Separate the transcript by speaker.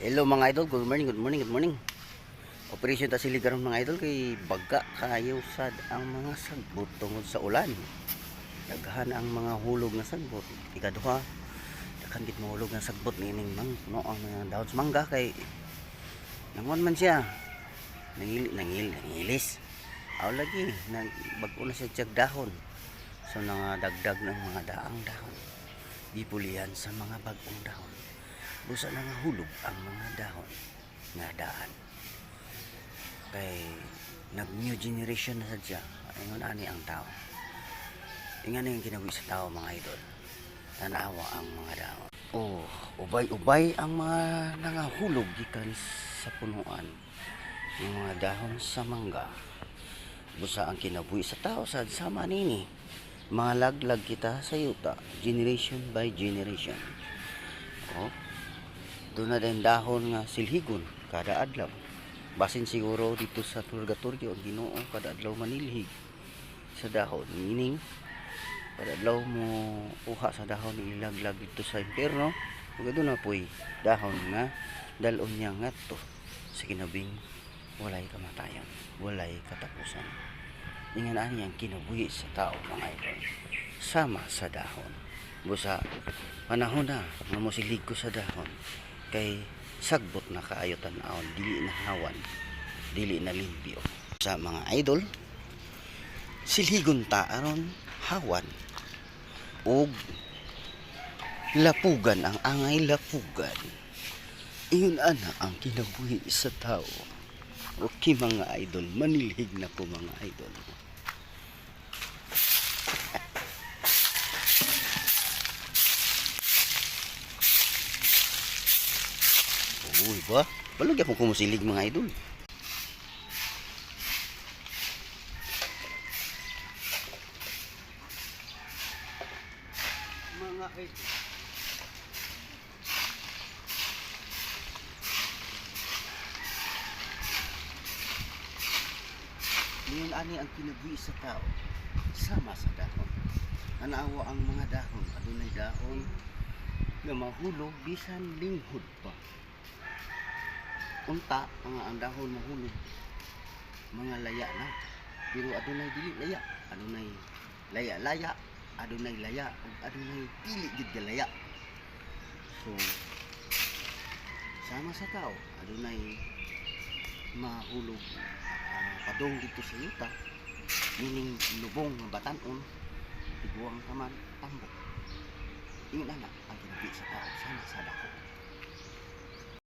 Speaker 1: Hello mga idol, good morning, good morning, good morning. Operation ta siligaron mga idol kay baga kayo sad ang mga sagbot tungod sa ulan. Daghan ang mga hulog na sagbot. Ikaduha, daghan gid mahulog na sagbot nining no ang mga dahon sa mangga kay nangon man siya. Nangilis. Aw lagi bag-o na siya tiyag dahon. So dagdag ng mga daang dahon. Gipulihan sa mga bag-ong dahon. Busa na nga hulog ang mga dahon nga daan kay nag new generation na sadya. Ingon ani ang tao, ingan ang ginawi sa tao mga idol, tanawa ang mga dahon. Ubay-ubay ang mga nangahulog gikan sa punuan ng mga dahon sa mangga. Busa ang kinabuhi sa tao sad sama nini, mga laglag kita sa yuta generation by generation. Doon na din dahon nga silhigon kada adlaw. Basin siguro dito sa purgatorio ang Ginoo kada adlaw manilhig sa dahon. Meaning kada adlaw mo uha sa dahon ilaglag dito sa impierno. Ug doon na po'y dahon nga dalon niya ngadto sa kinabing walay kamatayon, walay katapusan. Ingan ani ang kinabuhi sa tao mga idol. Sama sa dahon. Busa panahon na nga mosilig ko sa dahon kay sagbot na kaayo tan-awon, dili na hawan, dili na limpyo. Sa mga idol, silhigon ta aron hawan og lapugan ang angay lapugan. Iyon ana ang kinabuhi sa tao. Okay mga idol, manilhig na po mga idol. Uy ba? Balog akong kumusilig mga idol. Mga idol. Ngayon ani ang kinabuhi sa tao. Sama sa dahon. Anawa ang mga dahon. Adunay dahon na mahulog bisan linghod pa. Unta ang dahon mahulog mga laya na, pero adunay dili laya, adunay laya-laya, adunay laya ug adunay dili gid laya. So sama sa tao adunay mahulog padong dito sa yuta, meaning lubong nga batan-on, tiguang kaman tambok. Ingon ana ang kinabuhi sa tao sama sa dahon.